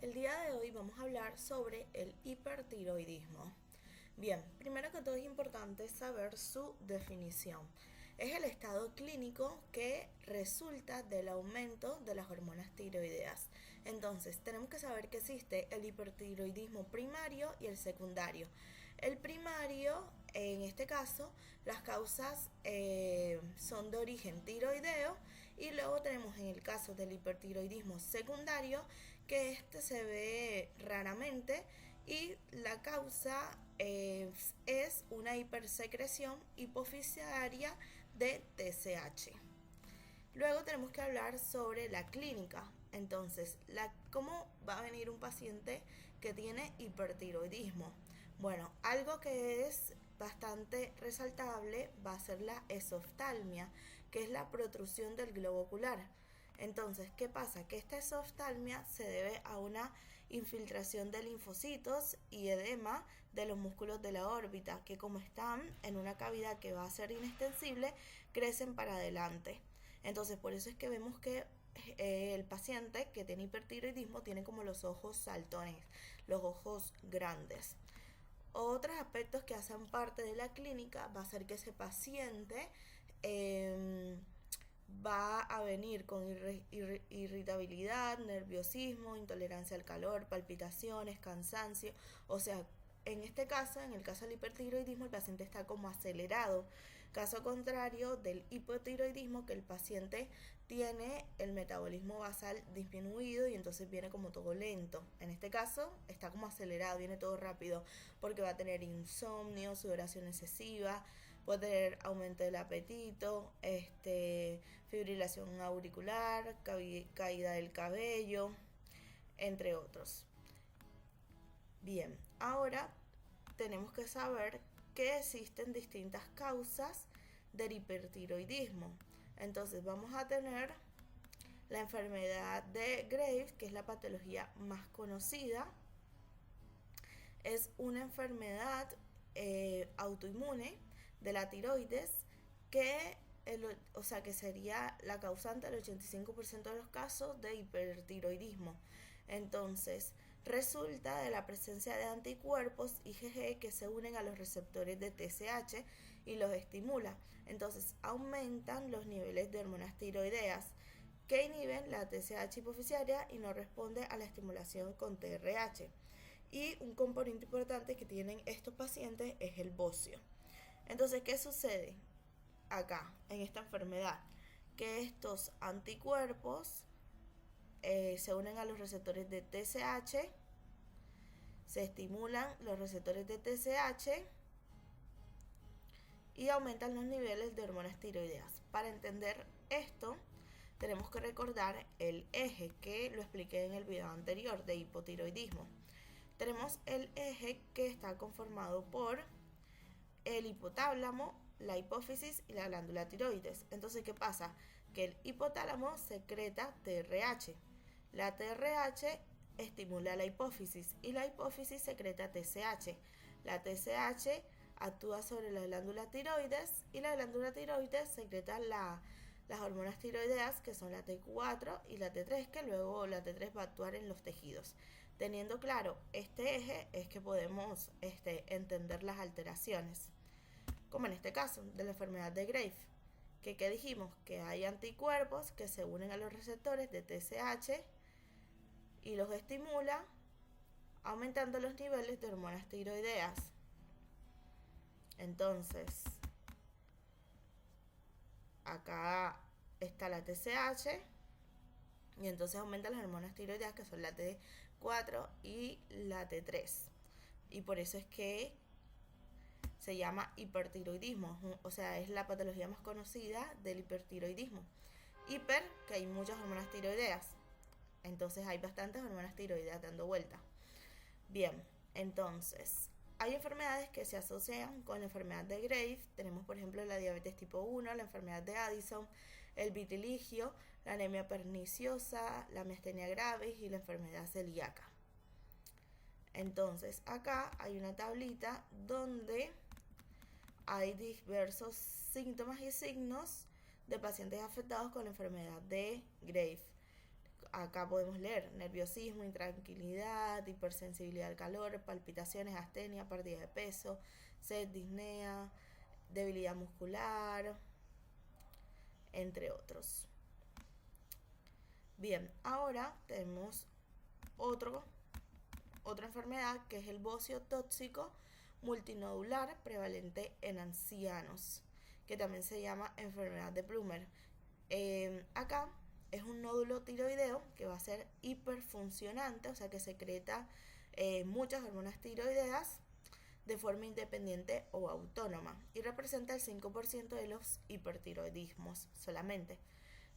El día de hoy vamos a hablar sobre el hipertiroidismo. Bien, primero que todo es importante saber su definición. Es el estado clínico que resulta del aumento de las hormonas tiroideas. Entonces, tenemos que saber que existe el hipertiroidismo primario y el secundario. El primario, en este caso, las causas son de origen tiroideo, y luego tenemos en el caso del hipertiroidismo secundario que este se ve raramente y la causa es una hipersecreción hipofisiaria de TSH. Luego tenemos que hablar sobre la clínica. Entonces, ¿cómo va a venir un paciente que tiene hipertiroidismo? Bueno, algo que es bastante resaltable va a ser la esoftalmia, que es la protrusión del globo ocular. Entonces, ¿qué pasa? Que esta esoftalmia se debe a una infiltración de linfocitos y edema de los músculos de la órbita, que como están en una cavidad que va a ser inextensible, crecen para adelante. Entonces, por eso es que vemos que el paciente que tiene hipertiroidismo tiene como los ojos saltones, los ojos grandes. Otros aspectos que hacen parte de la clínica va a ser que ese paciente va a venir con irritabilidad, nerviosismo, intolerancia al calor, palpitaciones, cansancio. O sea, en este caso, en el caso del hipertiroidismo, el paciente está como acelerado. Caso contrario del hipotiroidismo, que el paciente tiene el metabolismo basal disminuido y entonces viene como todo lento. En este caso, está como acelerado, viene todo rápido, porque va a tener insomnio, sudoración excesiva, puede tener aumento del apetito, fibrilación auricular, caída del cabello, entre otros. Bien, ahora tenemos que saber que existen distintas causas del hipertiroidismo. Entonces vamos a tener la enfermedad de Graves, que es la patología más conocida. Es una enfermedad autoinmune de la tiroides que que sería la causante del 85% de los casos de hipertiroidismo. Entonces, resulta de la presencia de anticuerpos IgG que se unen a los receptores de TSH y los estimula. Entonces, aumentan los niveles de hormonas tiroideas que inhiben la TSH hipofisiaria y no responde a la estimulación con TRH. Y un componente importante que tienen estos pacientes es el bocio. Entonces, ¿qué sucede acá en esta enfermedad? Que estos anticuerpos se unen a los receptores de TSH, se estimulan los receptores de TSH y aumentan los niveles de hormonas tiroideas. Para entender esto, tenemos que recordar el eje que lo expliqué en el video anterior de hipotiroidismo. Tenemos el eje que está conformado por el hipotálamo, la hipófisis y la glándula tiroides. Entonces, ¿qué pasa? Que el hipotálamo secreta TRH. La TRH estimula la hipófisis y la hipófisis secreta TSH. La TSH actúa sobre la glándula tiroides y la glándula tiroides secreta las hormonas tiroideas, que son la T4 y la T3, que luego la T3 va a actuar en los tejidos. Teniendo claro este eje es que podemos entender las alteraciones, como en este caso de la enfermedad de Graves, que dijimos que hay anticuerpos que se unen a los receptores de TSH y los estimula, aumentando los niveles de hormonas tiroideas. Entonces, acá está la TSH y entonces aumentan las hormonas tiroideas, que son la T4 y la T3. Y por eso es que se llama hipertiroidismo, o sea, es la patología más conocida del hipertiroidismo. Hiper, que hay muchas hormonas tiroideas, entonces hay bastantes hormonas tiroideas dando vuelta. Bien, entonces hay enfermedades que se asocian con la enfermedad de Graves. Tenemos, por ejemplo, la diabetes tipo 1, la enfermedad de Addison, el vitiligio, la anemia perniciosa, la miastenia gravis y la enfermedad celíaca. Entonces, acá hay una tablita donde hay diversos síntomas y signos de pacientes afectados con la enfermedad de Graves. acá podemos leer nerviosismo, intranquilidad, hipersensibilidad al calor, palpitaciones, astenia, pérdida de peso, sed, disnea, debilidad muscular, entre otros. Bien, ahora tenemos otra enfermedad que es el bocio tóxico multinodular prevalente en ancianos, que también se llama enfermedad de Plummer. Acá es un nódulo tiroideo que va a ser hiperfuncionante, o sea que secreta muchas hormonas tiroideas de forma independiente o autónoma y representa el 5% de los hipertiroidismos solamente.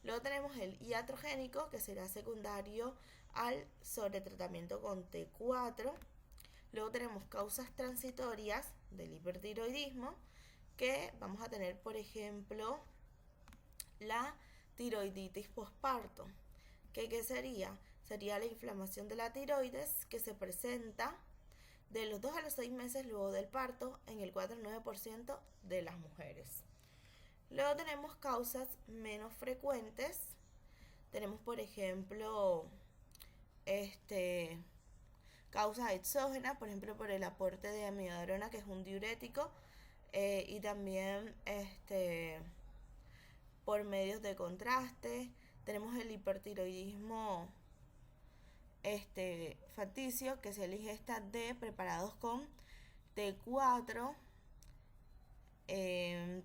Luego tenemos el iatrogénico, que será secundario al sobretratamiento con T4. Luego tenemos causas transitorias del hipertiroidismo, que vamos a tener, por ejemplo, la tiroiditis posparto. ¿Qué sería? Sería la inflamación de la tiroides que se presenta de los 2 a los 6 meses luego del parto en el 4 al 9% de las mujeres. Luego tenemos causas menos frecuentes. Tenemos, por ejemplo, causas exógenas, por ejemplo, por el aporte de amiodarona, que es un diurético, y también por medios de contraste. Tenemos el hipertiroidismo facticio, que se elige esta D preparados con T4.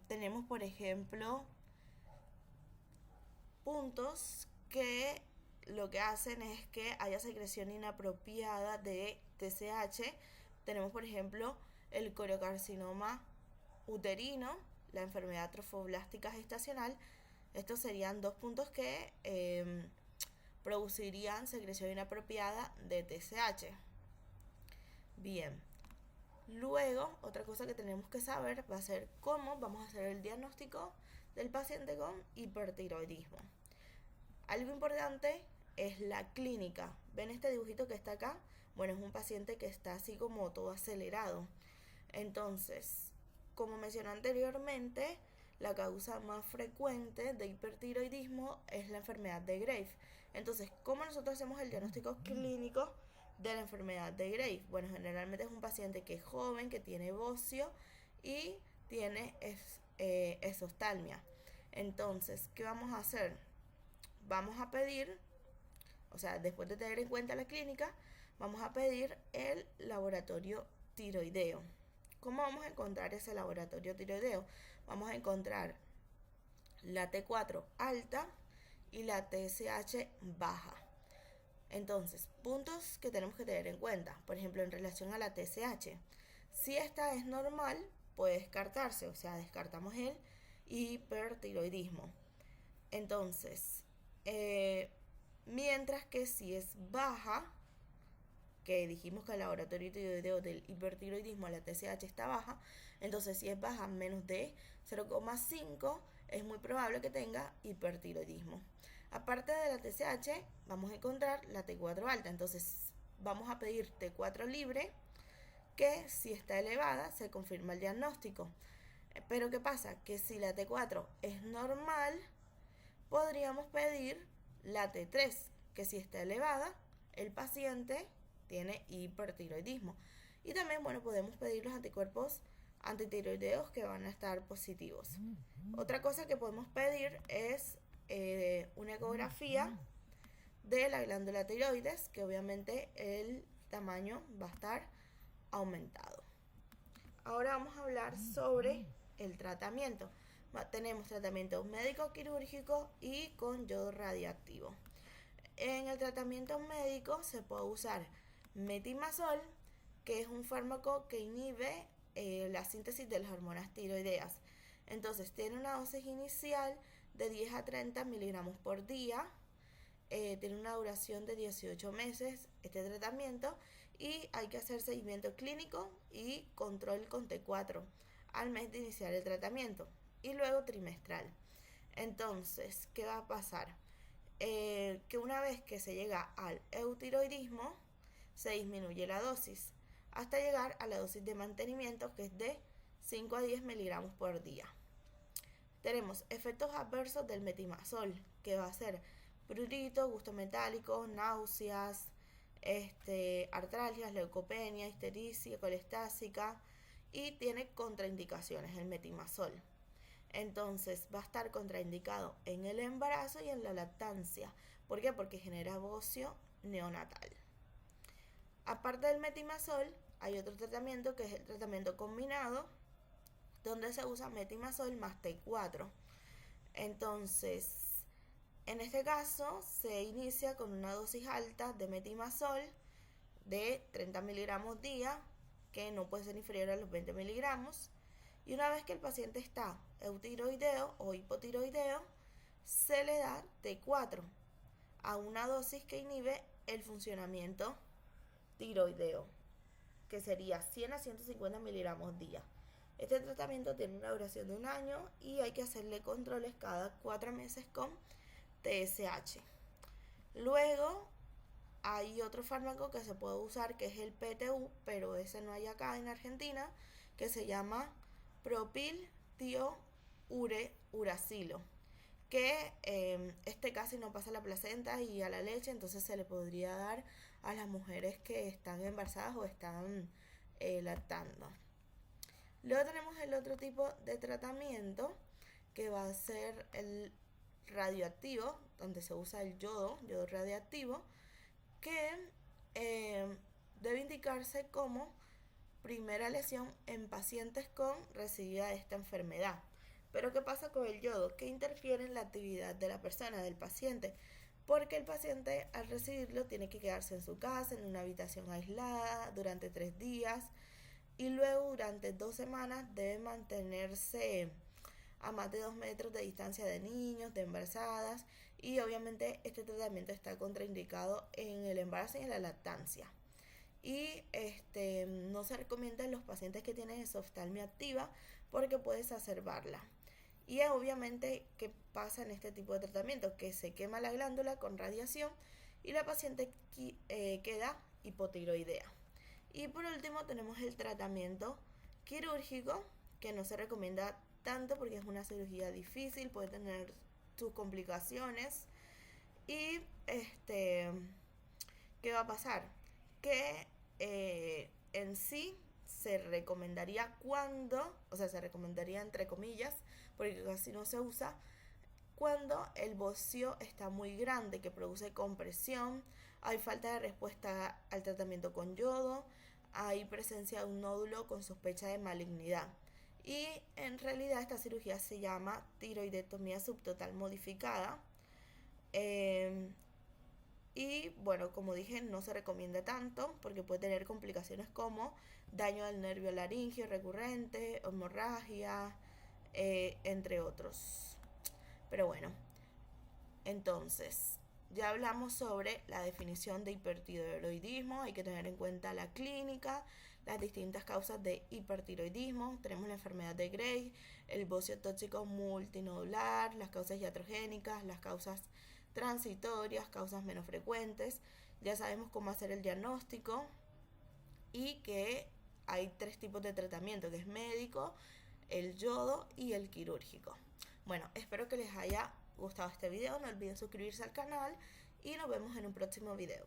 Tenemos, por ejemplo, puntos que lo que hacen es que haya secreción inapropiada de TSH. Tenemos, por ejemplo, el coriocarcinoma uterino, la enfermedad trofoblástica gestacional. Estos serían dos puntos que producirían secreción inapropiada de TSH. Bien. Luego, otra cosa que tenemos que saber va a ser cómo vamos a hacer el diagnóstico del paciente con hipertiroidismo. Algo importante es la clínica. ¿Ven este dibujito que está acá? Bueno, es un paciente que está así como todo acelerado. Entonces, como mencioné anteriormente, la causa más frecuente de hipertiroidismo es la enfermedad de Graves. Entonces, ¿cómo nosotros hacemos el diagnóstico clínico de la enfermedad de Graves? Bueno, generalmente es un paciente que es joven, que tiene bocio y tiene esoftalmia. Entonces, ¿qué vamos a hacer? Vamos a pedir, o sea, después de tener en cuenta la clínica, vamos a pedir el laboratorio tiroideo. ¿Cómo vamos a encontrar ese laboratorio tiroideo? Vamos a encontrar la T4 alta y la TSH baja. Entonces, puntos que tenemos que tener en cuenta. Por ejemplo, en relación a la TSH. Si esta es normal, puede descartarse. O sea, descartamos el hipertiroidismo. Entonces, mientras que si es baja, que dijimos que el laboratorio tiroideo del hipertiroidismo, la TSH está baja, entonces si es baja menos de 0,5, es muy probable que tenga hipertiroidismo. Aparte de la TSH, vamos a encontrar la T4 alta, entonces vamos a pedir T4 libre, que si está elevada se confirma el diagnóstico. Pero ¿qué pasa? Que si la T4 es normal, podríamos pedir la T3, que si está elevada, el paciente tiene hipertiroidismo. Y también, bueno, podemos pedir los anticuerpos antitiroideos que van a estar positivos. Otra cosa que podemos pedir es una ecografía de la glándula tiroides, que obviamente el tamaño va a estar aumentado. Ahora vamos a hablar sobre el tratamiento. Tenemos tratamiento médico quirúrgico y con yodo radiactivo. En el tratamiento médico se puede usar metimazol, que es un fármaco que inhibe la síntesis de las hormonas tiroideas. Entonces tiene una dosis inicial de 10 a 30 miligramos por día. Tiene una duración de 18 meses este tratamiento y hay que hacer seguimiento clínico y control con T4 al mes de iniciar el tratamiento y luego trimestral. Entonces, ¿qué va a pasar? Que una vez que se llega al eutiroidismo, se disminuye la dosis hasta llegar a la dosis de mantenimiento, que es de 5 a 10 miligramos por día. Tenemos efectos adversos del metimazol, que va a ser prurito, gusto metálico, náuseas, artralgias, leucopenia, histericia colestásica y tiene contraindicaciones el metimazol. Entonces va a estar contraindicado en el embarazo y en la lactancia. ¿Por qué? Porque genera bocio neonatal. Aparte del metimazol, hay otro tratamiento que es el tratamiento combinado, donde se usa metimazol más T4. Entonces, en este caso, se inicia con una dosis alta de metimazol de 30 miligramos día, que no puede ser inferior a los 20 miligramos. Y una vez que el paciente está eutiroideo o hipotiroideo, se le da T4 a una dosis que inhibe el funcionamiento tiroideo, que sería 100 a 150 miligramos día. Este tratamiento tiene una duración de 1 año y hay que hacerle controles cada 4 meses con TSH. Luego hay otro fármaco que se puede usar que es el PTU, pero ese no hay acá en Argentina, que se llama propiltiouracilo, que este casi no pasa a la placenta y a la leche, entonces se le podría dar a las mujeres que están embarazadas o están lactando. Luego tenemos el otro tipo de tratamiento que va a ser el radioactivo, donde se usa el yodo radioactivo, que debe indicarse como primera lesión en pacientes con recidivia de esta enfermedad. Pero ¿qué pasa con el yodo? Que interfiere en la actividad de la persona, del paciente, porque el paciente al recibirlo tiene que quedarse en su casa, en una habitación aislada, durante 3 días, y luego durante 2 semanas debe mantenerse a más de 2 metros de distancia de niños, de embarazadas, y obviamente este tratamiento está contraindicado en el embarazo y en la lactancia. Y no se recomienda en los pacientes que tienen exoftalmia activa porque puede exacerbarla. Y obviamente, ¿qué pasa en este tipo de tratamiento? Que se quema la glándula con radiación y la paciente queda hipotiroidea. Y por último tenemos el tratamiento quirúrgico, que no se recomienda tanto porque es una cirugía difícil, puede tener sus complicaciones. Y ¿qué va a pasar? Que en sí se recomendaría se recomendaría entre comillas, porque casi no se usa, cuando el bocio está muy grande, que produce compresión, hay falta de respuesta al tratamiento con yodo, hay presencia de un nódulo con sospecha de malignidad. Y en realidad esta cirugía se llama tiroidectomía subtotal modificada. Y bueno, como dije, no se recomienda tanto porque puede tener complicaciones como daño del nervio laringio recurrente, hemorragia, entre otros. Pero bueno, entonces, ya hablamos sobre la definición de hipertiroidismo. Hay que tener en cuenta la clínica, las distintas causas de hipertiroidismo. Tenemos la enfermedad de Graves, el bocio tóxico multinodular, las causas iatrogénicas, las causas transitorias, causas menos frecuentes. Ya sabemos cómo hacer el diagnóstico y que hay 3 tipos de tratamiento, que es médico, el yodo y el quirúrgico. Bueno, espero que les haya gustado este video, no olviden suscribirse al canal y nos vemos en un próximo video.